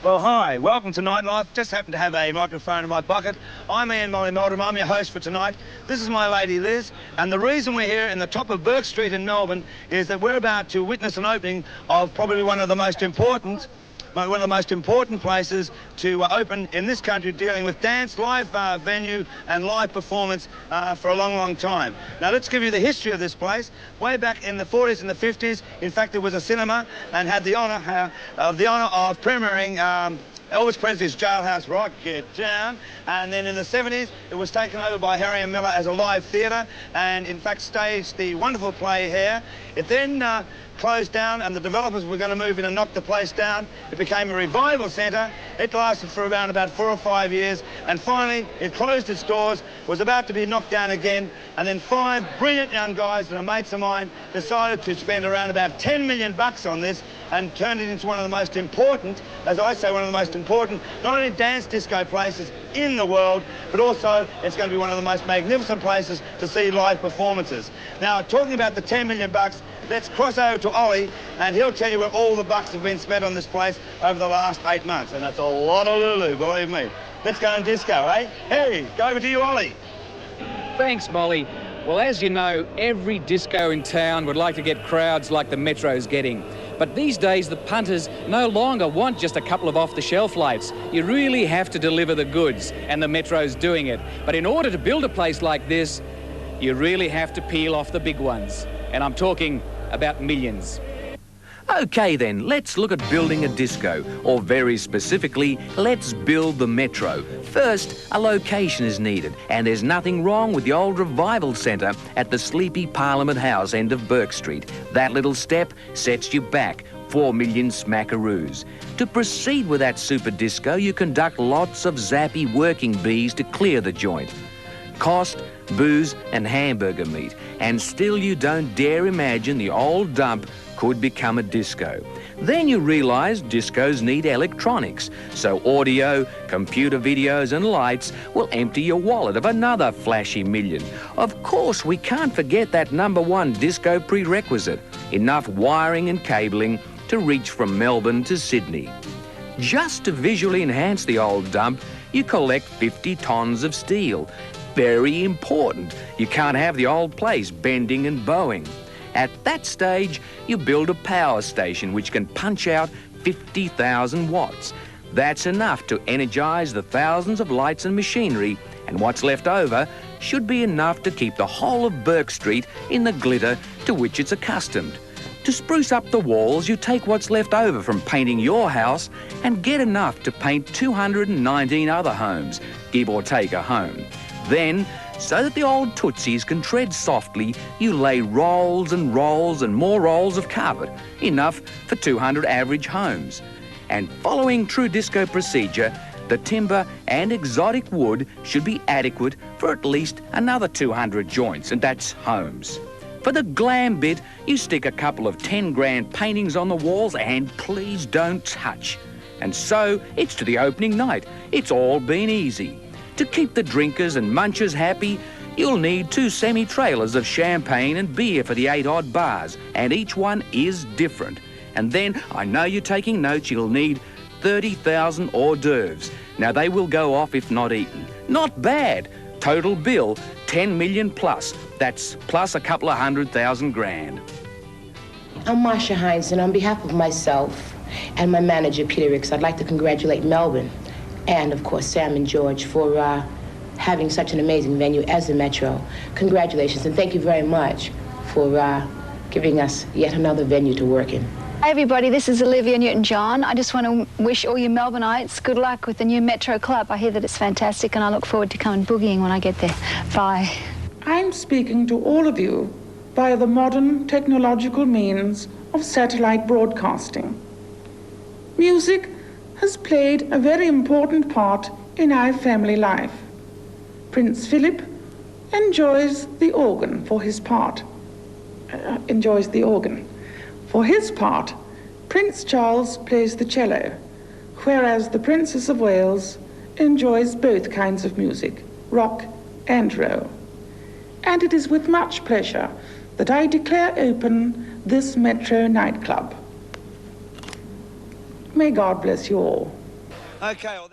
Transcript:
Well, hi, welcome to Nightlife. Just happened to have a microphone in my pocket. I'm Molly Meldrum, I'm your host for tonight. This is my lady Liz, and the reason we're here in the top of Bourke Street in Melbourne is that we're about to witness an opening of probably one of the most important places to open in this country dealing with dance, live venue and live performance for a long, long time. Now let's give you the history of this place. Way back in the 40s and the 50s, in fact, there was a cinema and had the honour of premiering Elvis Presley's Jailhouse Rock, Get Down, and then in the 70s it was taken over by Harry and Miller as a live theatre and in fact staged the wonderful play here. It then closed down and the developers were going to move in and knock the place down. It became a revival centre. It lasted for around about 4 or 5 years and finally it closed its doors, was about to be knocked down again, and then 5 brilliant young guys that are mates of mine decided to spend around about 10 million bucks on this and turned it into one of the most important, as I say, one of the most important, not only dance disco places in the world, but also it's going to be one of the most magnificent places to see live performances. Now, talking about the 10 million bucks, let's cross over to Ollie, and he'll tell you where all the bucks have been spent on this place over the last 8 months, and that's a lot of Lulu, believe me. Let's go and disco, eh? Hey, go over to you, Ollie. Thanks, Molly. Well, as you know, every disco in town would like to get crowds like the Metro's getting. But these days, the punters no longer want just a couple of off-the-shelf lights. You really have to deliver the goods, and the Metro's doing it. But in order to build a place like this, you really have to peel off the big ones. And I'm talking about millions. OK then, let's look at building a disco, or very specifically, let's build the Metro. First, a location is needed, and there's nothing wrong with the old revival centre at the sleepy Parliament House end of Bourke Street. That little step sets you back 4 million smackaroos. To proceed with that super disco, you conduct lots of zappy working bees to clear the joint. Cost, booze and hamburger meat, and still you don't dare imagine the old dump could become a disco. Then you realise discos need electronics, so audio, computer videos and lights will empty your wallet of another flashy million. Of course, we can't forget that #1 disco prerequisite, enough wiring and cabling to reach from Melbourne to Sydney. Just to visually enhance the old dump, you collect 50 tonnes of steel. Very important. You can't have the old place bending and bowing. At that stage, you build a power station which can punch out 50,000 watts. That's enough to energise the thousands of lights and machinery, and what's left over should be enough to keep the whole of Bourke Street in the glitter to which it's accustomed. To spruce up the walls, you take what's left over from painting your house and get enough to paint 219 other homes, give or take a home. Then, so that the old tootsies can tread softly, you lay rolls and rolls and more rolls of carpet, enough for 200 average homes. And following true disco procedure, the timber and exotic wood should be adequate for at least another 200 joints, and that's homes. For the glam bit, you stick a couple of 10 grand paintings on the walls and please don't touch. And so, it's to the opening night. It's all been easy. To keep the drinkers and munchers happy, you'll need 2 semi-trailers of champagne and beer for the 8 odd bars, and each one is different. And then, I know you're taking notes, you'll need 30,000 hors d'oeuvres. Now they will go off if not eaten. Not bad. Total bill, 10 million plus. That's plus a couple of 100,000 grand. I'm Marcia Hines, and on behalf of myself and my manager, Peter Ricks, I'd like to congratulate Melbourne and, of course, Sam and George for having such an amazing venue as the Metro. Congratulations, and thank you very much for giving us yet another venue to work in. Hey everybody, this is Olivia Newton-John. I just want to wish all you Melbourneites good luck with the new Metro Club. I hear that it's fantastic and I look forward to coming boogieing when I get there. Bye. I'm speaking to all of you via the modern technological means of satellite broadcasting. Music has played a very important part in our family life. Prince Philip enjoys the organ for his part. For his part, Prince Charles plays the cello, whereas the Princess of Wales enjoys both kinds of music, rock and roll. And it is with much pleasure that I declare open this Metro nightclub. May God bless you all. Okay, well,